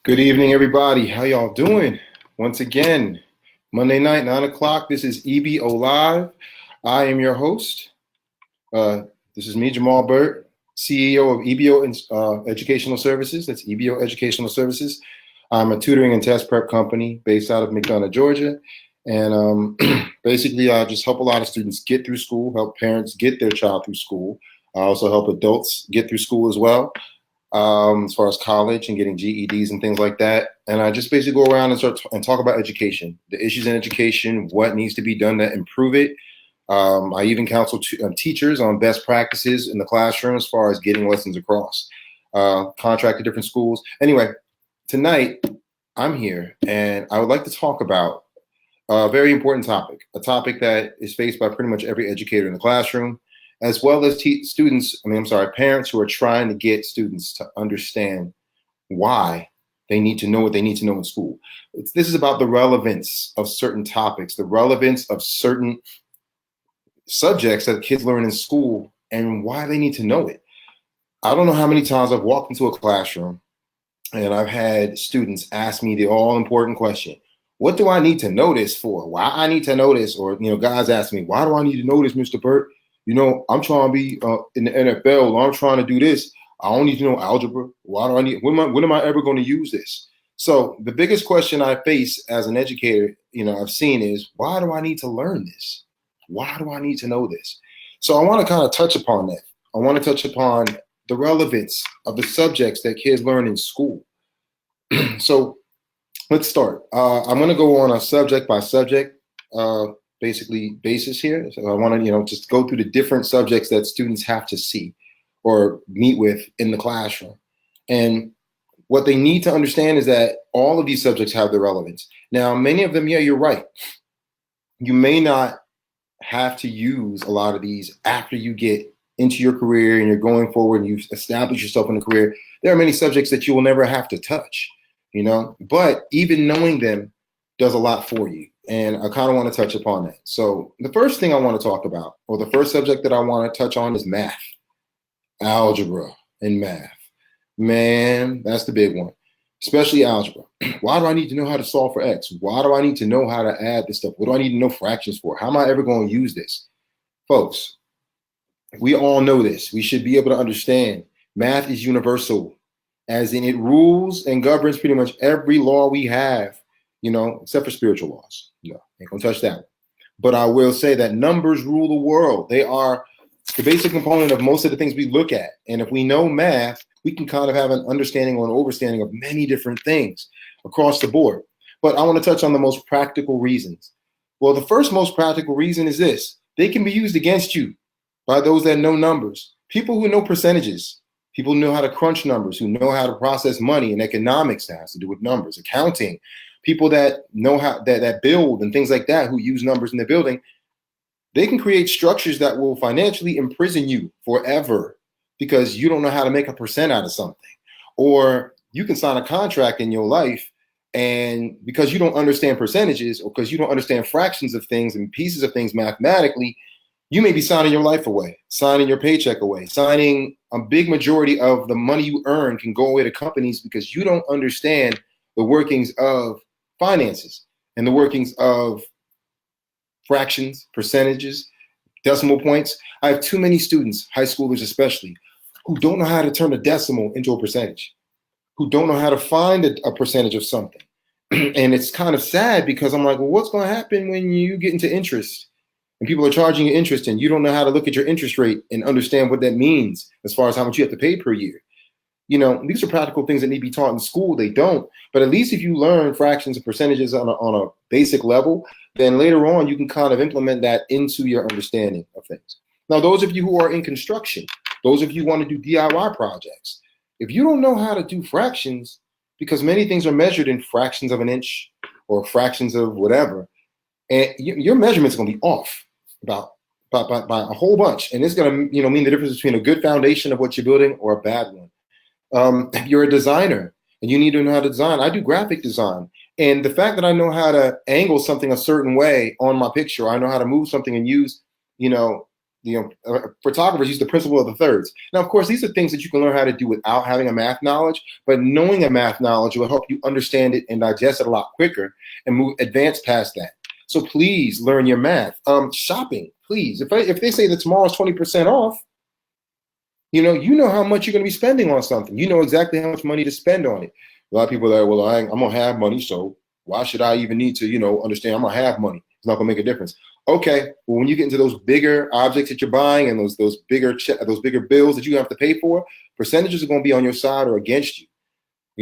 Good evening, everybody. How y'all doing? Once again, Monday night, 9 o'clock. This is EBO Live. I am your host. This is me, Jamal Burt, CEO of EBO Educational Services. That's EBO Educational Services. I'm a tutoring and test prep company based out of McDonough, Georgia. And basically, I just help a lot of students get through school, help parents get their child through school. I also help adults get through school as well. As far as college and getting GEDs and things like that. And I just basically go around and talk about education, the issues in education, what needs to be done to improve it. I even counsel teachers on best practices in the classroom as far as getting lessons across, contract to different schools. Anyway, tonight I'm here and I would like to talk about a very important topic, a topic that is faced by pretty much every educator in the classroom, as well as parents who are trying to get students to understand why they need to know what they need to know in school. This is about the relevance of certain topics, the relevance of certain subjects that kids learn in school and why they need to know it. I don't know how many times I've walked into a classroom and I've had students ask me the all-important question, what do I need to know this for? Why I need to know this? Or, guys ask me, why do I need to know this, Mr. Burt? I'm trying to be in the NFL, or I'm trying to do this. I don't need to know algebra. Why do I need? When am I ever going to use this? So the biggest question I face as an educator, I've seen is, why do I need to learn this? Why do I need to know this? So I want to kind of touch upon that. I want to touch upon the relevance of the subjects that kids learn in school. So let's start. I'm going to go on a subject by subject basis here. So I want to, just go through the different subjects that students have to see or meet with in the classroom. And what they need to understand is that all of these subjects have their relevance. Now, many of them, yeah, you're right. You may not have to use a lot of these after you get into your career and you're going forward and you've established yourself in a career. There are many subjects that you will never have to touch, but even knowing them does a lot for you. And I kind of want to touch upon that. So the first thing I want to talk about, or the first subject that I want to touch on, is math, algebra and math. Man, that's the big one, especially algebra. Why do I need to know how to solve for X? Why do I need to know how to add this stuff? What do I need to know fractions for? How am I ever going to use this? Folks, we all know this. We should be able to understand math is universal, as in it rules and governs pretty much every law we have, except for spiritual laws. Ain't gonna touch that one. But I will say that numbers rule the world. They are the basic component of most of the things we look at. And if we know math, we can kind of have an understanding or an overstanding of many different things across the board. But I want to touch on the most practical reasons. Well, the first most practical reason is this. They can be used against you by those that know numbers. People who know percentages, people who know how to crunch numbers, who know how to process money, and economics that has to do with numbers, accounting, people that know how that build and things like that, who use numbers in the building, they can create structures that will financially imprison you forever because you don't know how to make a percent out of something. Or you can sign a contract in your life, and because you don't understand percentages or because you don't understand fractions of things and pieces of things mathematically, you may be signing your life away, signing your paycheck away, signing a big majority of the money you earn can go away to companies because you don't understand the workings of finances and the workings of fractions, percentages, decimal points. I have too many students, high schoolers especially, who don't know how to turn a decimal into a percentage, who don't know how to find a percentage of something. And it's kind of sad because I'm like, well, what's going to happen when you get into interest and people are charging you interest and you don't know how to look at your interest rate and understand what that means as far as how much you have to pay per year? These are practical things that need to be taught in school. They don't. But at least if you learn fractions and percentages on a basic level, then later on you can kind of implement that into your understanding of things. Now, those of you who are in construction, those of you who want to do DIY projects, if you don't know how to do fractions, because many things are measured in fractions of an inch or fractions of whatever, and your measurements are going to be off by a whole bunch. And it's going to mean the difference between a good foundation of what you're building or a bad one. If you're a designer and you need to know how to design, I do graphic design. And the fact that I know how to angle something a certain way on my picture, I know how to move something and use, photographers use the principle of the thirds. Now, of course, these are things that you can learn how to do without having a math knowledge, but knowing a math knowledge will help you understand it and digest it a lot quicker and advance past that. So please learn your math. Shopping, please. If they say that tomorrow's 20% off, you know how much you're going to be spending on something. You know exactly how much money to spend on it. A lot of people are like, well, I'm going to have money, so why should I even need to, understand I'm going to have money? It's not going to make a difference. Okay, well, when you get into those bigger objects that you're buying and those bigger bills that you have to pay for, percentages are going to be on your side or against you.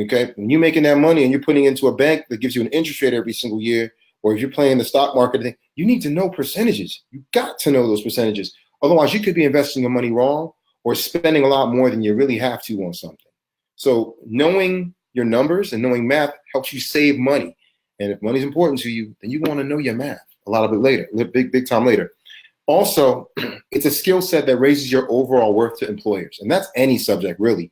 Okay, when you're making that money and you're putting it into a bank that gives you an interest rate every single year, or if you're playing the stock market, you need to know percentages. You got to know those percentages. Otherwise, you could be investing your money wrong or spending a lot more than you really have to on something. So knowing your numbers and knowing math helps you save money. And if money's important to you, then you want to know your math a lot of it later, big time later. Also, it's a skill set that raises your overall worth to employers. And that's any subject, really.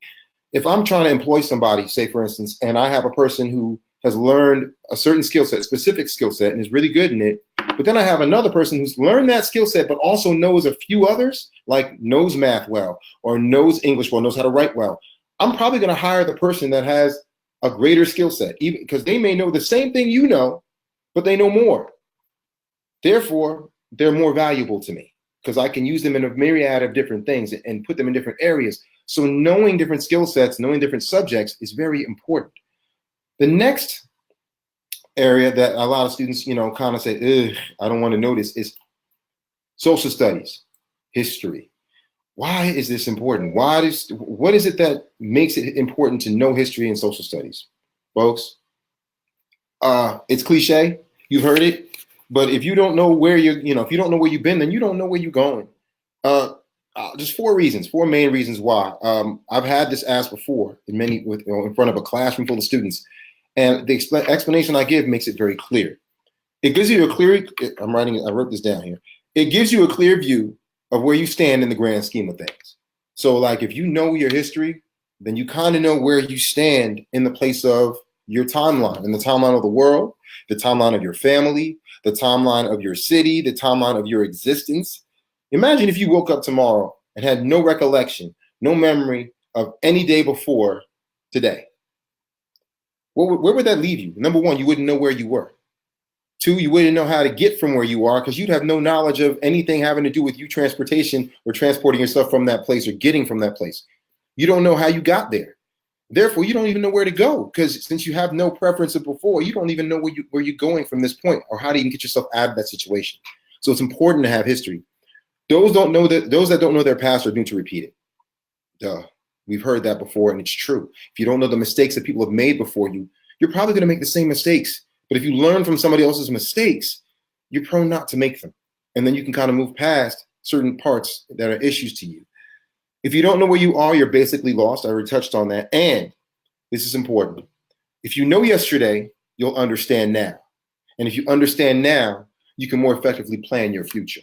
If I'm trying to employ somebody, say, for instance, and I have a person who has learned a certain skill set, specific skill set, and is really good in it, but then I have another person who's learned that skill set, but also knows a few others, like knows math well, or knows English well, knows how to write well, I'm probably going to hire the person that has a greater skill set, even because they may know the same thing you know, but they know more. Therefore, they're more valuable to me because I can use them in a myriad of different things and put them in different areas. So knowing different skill sets, knowing different subjects is very important. The next area that a lot of students, kind of say, I don't want to know this, is social studies, history. Why is this important? What is it that makes it important to know history and social studies? Folks, it's cliche. You've heard it. But if you don't know where if you don't know where you've been, then you don't know where you're going. Just four main reasons why. I've had this asked before in front of a classroom full of students. And the explanation I give makes it very clear. It gives you I wrote this down here. It gives you a clear view of where you stand in the grand scheme of things. So like if you know your history, then you kind of know where you stand in the place of your timeline, in the timeline of the world, the timeline of your family, the timeline of your city, the timeline of your existence. Imagine if you woke up tomorrow and had no recollection, no memory of any day before today. Where would that leave you? Number one, you wouldn't know where you were. Two, you wouldn't know how to get from where you are because you'd have no knowledge of anything having to do with you transportation or transporting yourself from that place or getting from that place. You don't know how you got there. Therefore, you don't even know where to go because since you have no preference of before, you don't even know where you're going from this point or how to even get yourself out of that situation. So it's important to have history. Those that don't know their past are doomed to repeat it. Duh. We've heard that before, and it's true. If you don't know the mistakes that people have made before you, you're probably going to make the same mistakes. But if you learn from somebody else's mistakes, you're prone not to make them. And then you can kind of move past certain parts that are issues to you. If you don't know where you are, you're basically lost. I already touched on that. And this is important. If you know yesterday, you'll understand now. And if you understand now, you can more effectively plan your future.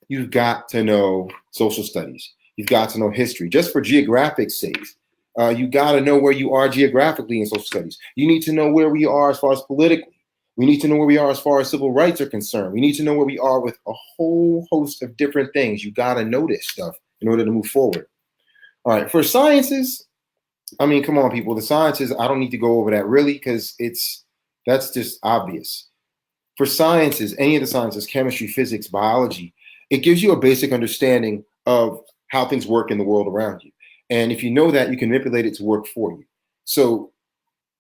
You've got to know social studies. You've got to know history. Just for geographic sake, you got to know where you are geographically in social studies. You need to know where we are as far as politically. We need to know where we are as far as civil rights are concerned. We need to know where we are with a whole host of different things. You got to know this stuff in order to move forward. All right, for sciences, I mean, come on, people. The sciences, I don't need to go over that really because that's just obvious. For sciences, any of the sciences, chemistry, physics, biology, it gives you a basic understanding of how things work in the world around you. And if you know that, you can manipulate it to work for you. So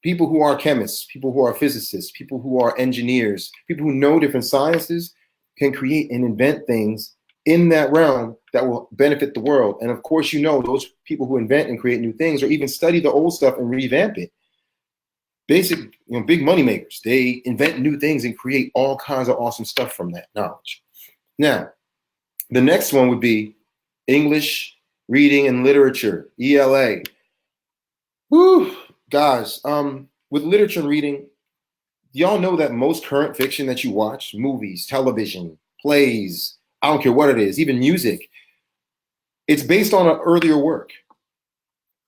people who are chemists, people who are physicists, people who are engineers, people who know different sciences can create and invent things in that realm that will benefit the world. And of course, those people who invent and create new things or even study the old stuff and revamp it. Big money makers, they invent new things and create all kinds of awesome stuff from that knowledge. Now, the next one would be English, reading, and literature, ELA. Woo, guys, with literature and reading, y'all know that most current fiction that you watch, movies, television, plays, I don't care what it is, even music, it's based on an earlier work.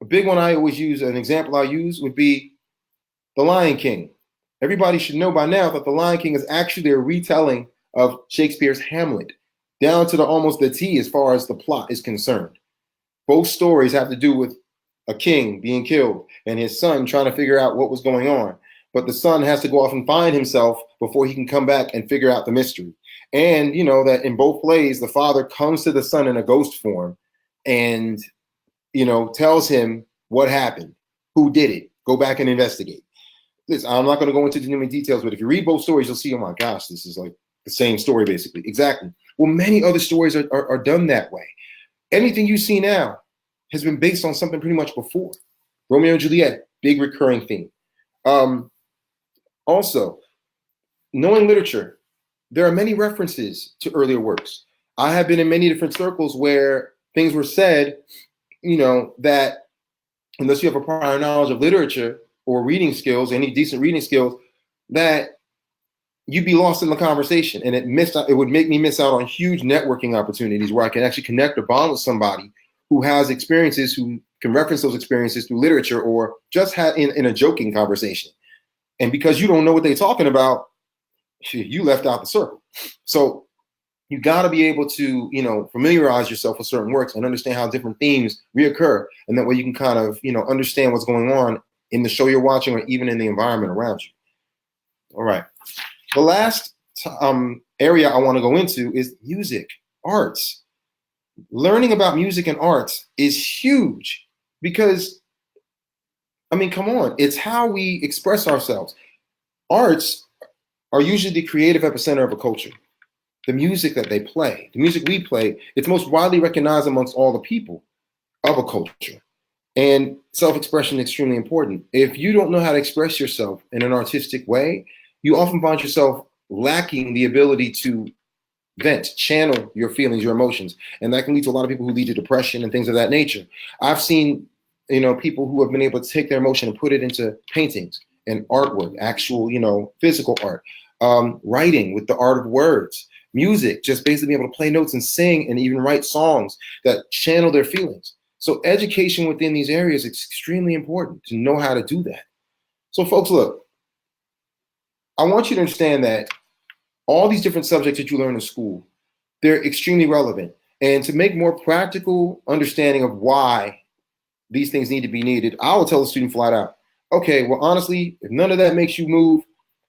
A big one I always use, an example I use would be The Lion King. Everybody should know by now that The Lion King is actually a retelling of Shakespeare's Hamlet. down to the almost the T as far as the plot is concerned. Both stories have to do with a king being killed and his son trying to figure out what was going on. But the son has to go off and find himself before he can come back and figure out the mystery. And you know that in both plays, the father comes to the son in a ghost form and, you know, tells him what happened, who did it, go back and investigate. Listen, I'm not going to go into too many details, but if you read both stories, you'll see, oh my gosh, this is like the same story, basically. Exactly. Well, many other stories are done that way. Anything you see now has been based on something pretty much before. Romeo and Juliet, big recurring theme. Also, knowing literature, there are many references to earlier works. I have been in many different circles where things were said, you know, that unless you have a prior knowledge of literature or reading skills, any decent reading skills, that you'd be lost in the conversation, and it would make me miss out on huge networking opportunities where I can actually connect or bond with somebody who has experiences, who can reference those experiences through literature or just have in a joking conversation. And because you don't know what they're talking about, you left out the circle. So you got to be able to, you know, familiarize yourself with certain works and understand how different themes reoccur. And that way you can kind of, you know, understand what's going on in the show you're watching or even in the environment around you. All right. The last area I want to go into is music, arts. Learning about music and arts is huge because, I mean, come on, it's how we express ourselves. Arts are usually the creative epicenter of a culture. The music that they play, the music we play, it's most widely recognized amongst all the people of a culture. And self-expression is extremely important. If you don't know how to express yourself in an artistic way, you often find yourself lacking the ability to vent, channel your feelings, your emotions. And that can lead to a lot of people who lead to depression and things of that nature. I've seen, you know, people who have been able to take their emotion and put it into paintings and artwork, actual, you know, physical art, writing with the art of words, music, just basically being able to play notes and sing and even write songs that channel their feelings. So education within these areas is extremely important to know how to do that. So folks, look, I want you to understand that all these different subjects that you learn in school, they're extremely relevant. And to make more practical understanding of why these things need to be needed, I will tell a student flat out, okay, well, honestly, if none of that makes you move,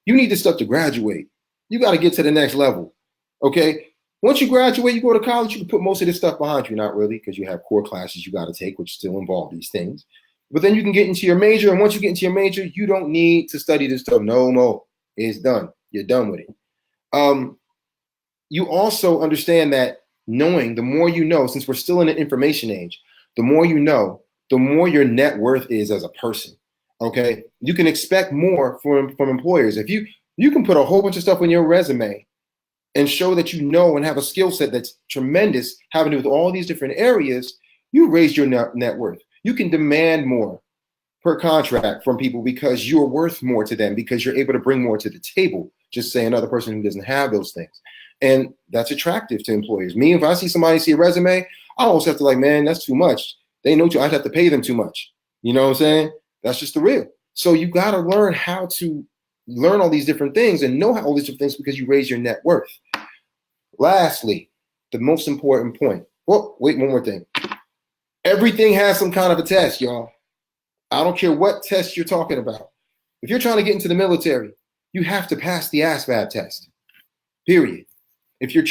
you need this stuff to graduate. You got to get to the next level, okay? Once you graduate, you go to college, you can put most of this stuff behind you. Not really, because you have core classes you got to take, which still involve these things. But then you can get into your major, and once you get into your major, you don't need to study this stuff no more. It's done. You're done with it. You also understand that knowing, the more you know, since we're still in an information age, the more you know, the more your net worth is as a person. Okay, you can expect more from employers. If you can put a whole bunch of stuff on your resume and show that you know and have a skill set that's tremendous, having to do with all these different areas, you raise your net worth. You can demand more per contract from people because you're worth more to them, because you're able to bring more to the table. Just say another person who doesn't have those things. And that's attractive to employers. Me, if I see somebody see a resume, I almost have to like, man, that's too much. They know I'd have to pay them too much. You know what I'm saying? That's just the real. So you got to learn how to learn all these different things and know how all these different things because you raise your net worth. Lastly, the most important point. Well, wait, one more thing. Everything has some kind of a test, y'all. I don't care what test you're talking about. If you're trying to get into the military, you have to pass the ASVAB test, period. If you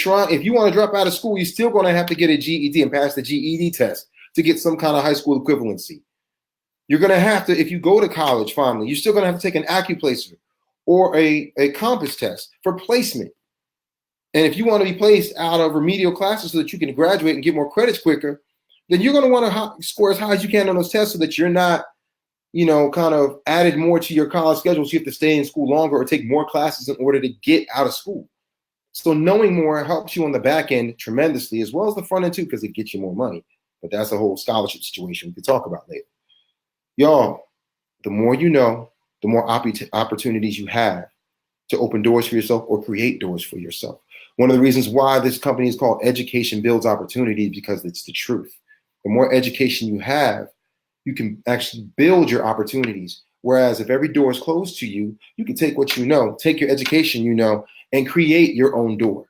want to drop out of school, you're still going to have to get a GED and pass the GED test to get some kind of high school equivalency. You're going to have to, if you go to college finally, you're still going to have to take an AccuPlacer or a compass test for placement. And if you want to be placed out of remedial classes so that you can graduate and get more credits quicker, then you're going to want to score as high as you can on those tests so that you're not, you know, kind of added more to your college schedule. So you have to stay in school longer or take more classes in order to get out of school. So knowing more helps you on the back end tremendously, as well as the front end too, because it gets you more money. But that's a whole scholarship situation we can talk about later. Y'all, the more you know, the more opportunities you have to open doors for yourself or create doors for yourself. One of the reasons why this company is called Education Builds Opportunity, because it's the truth. The more education you have, you can actually build your opportunities. Whereas if every door is closed to you, you can take what you know, take your education you know, and create your own door.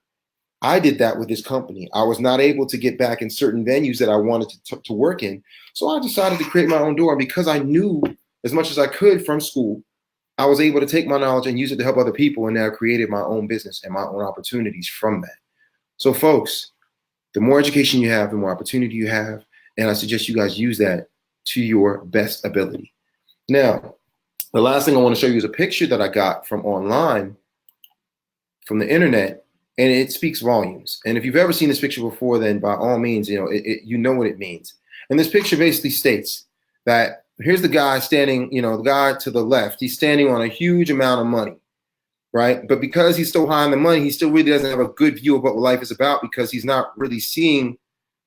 I did that with this company. I was not able to get back in certain venues that I wanted to work in. So I decided to create my own door. And because I knew as much as I could from school, I was able to take my knowledge and use it to help other people. And now I created my own business and my own opportunities from that. So folks, the more education you have, the more opportunity you have. And I suggest you guys use that to your best ability. Now, the last thing I want to show you is a picture that I got from online, from the internet, and it speaks volumes. And if you've ever seen this picture before, then by all means, you know what it means. And this picture basically states that here's the guy standing, the guy to the left, he's standing on a huge amount of money, right? But because he's so high on the money, he still really doesn't have a good view of what life is about because he's not really seeing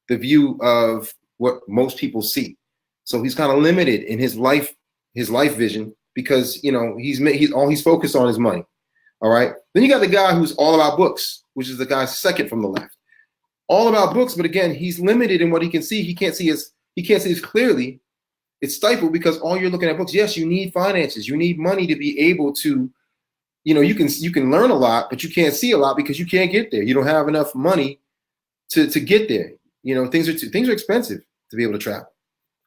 the view of what most people see. So he's kind of limited in his life vision because, he's focused on his money. All right. Then you got the guy who's all about books, which is the guy second from the left. All about books, but again, he's limited in what he can see. He can't see as clearly. It's stifled because all you're looking at books. Yes, you need finances. You need money to be able to, you can learn a lot, but you can't see a lot because you can't get there. You don't have enough money to get there. Things are expensive to be able to travel.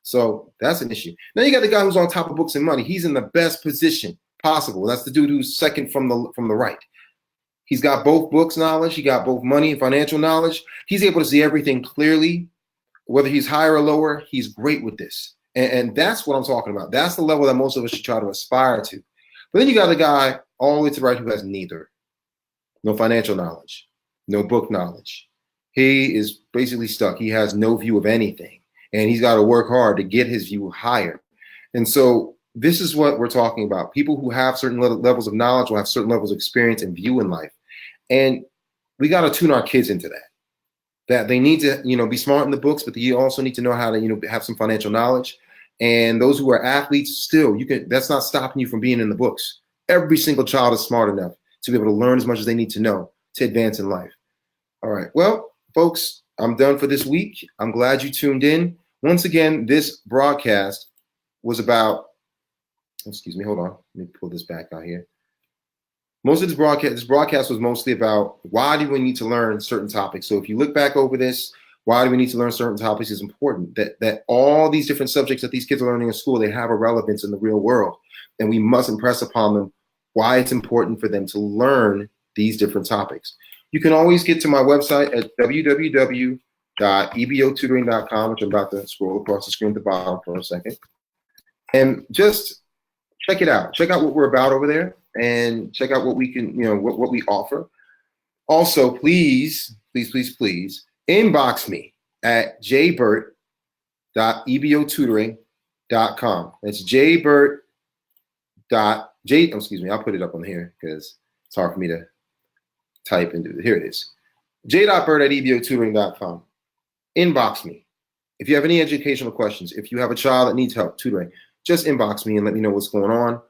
So that's an issue. Now you got the guy who's on top of books and money. He's in the best position possible. That's the dude who's second from the right. He's got both books knowledge. He got both money and financial knowledge. He's able to see everything clearly, whether he's higher or lower. He's great with this. And that's what I'm talking about. That's the level that most of us should try to aspire to. But then you got the guy all the way to the right who has neither. No financial knowledge, no book knowledge. He is basically stuck. He has no view of anything. And he's got to work hard to get his view higher. And so this is what we're talking about. People who have certain levels of knowledge will have certain levels of experience and view in life. And we got to tune our kids into that they need to, be smart in the books, but you also need to know how to, have some financial knowledge. And those who are athletes, still, that's not stopping you from being in the books. Every single child is smart enough to be able to learn as much as they need to know to advance in life. All right. Well, folks, I'm done for this week. I'm glad you tuned in. Once again, this broadcast was about, excuse me, hold on. Let me pull this back out here. Most of this broadcast was mostly about why do we need to learn certain topics. So if you look back over this, why do we need to learn certain topics is important. That all these different subjects that these kids are learning in school, they have a relevance in the real world. And we must impress upon them why it's important for them to learn these different topics. You can always get to my website at www.ebotutoring.com, which I'm about to scroll across the screen at the bottom for a second. And just check it out. Check out what we're about over there and check out what we can, what we offer. Also, please inbox me at jburt.ebotutoring.com. That's jburt. Excuse me, I'll put it up on here because it's hard for me to type and do it. Here it is. j.burt@ebotutoring.com. Inbox me. If you have any educational questions, if you have a child that needs help tutoring, just inbox me and let me know what's going on.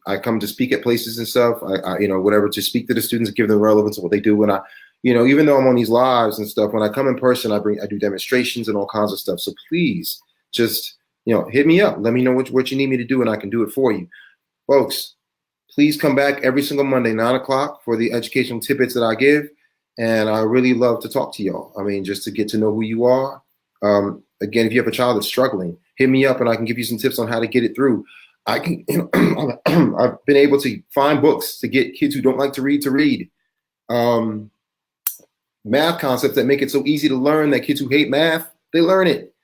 I come to speak at places and stuff. I whatever, to speak to the students, give them relevance of what they do. When I, even though I'm on these lives and stuff, when I come in person, I do demonstrations and all kinds of stuff. So please just, hit me up. Let me know what you need me to do and I can do it for you. Folks, please come back every single Monday, 9 o'clock for the educational tidbits that I give. And I really love to talk to y'all. I mean, just to get to know who you are. Again, if you have a child that's struggling, hit me up and I can give you some tips on how to get it through. I can, I've been able to find books to get kids who don't like to read. Math concepts that make it so easy to learn that kids who hate math, they learn it.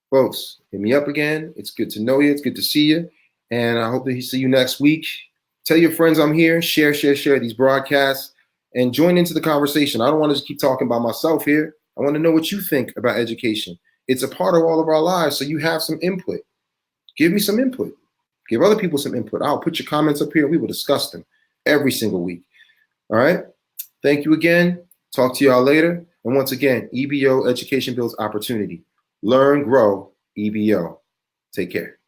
Folks, hit me up again. It's good to know you. It's good to see you. And I hope to see you next week. Tell your friends I'm here. Share these broadcasts and join into the conversation. I don't want to just keep talking about myself here. I want to know what you think about education. It's a part of all of our lives, so you have some input. Give me some input. Give other people some input. I'll put your comments up here. We will discuss them every single week. All right. Thank you again. Talk to y'all later. And once again, EBO, education builds opportunity. Learn, grow, EBO. Take care.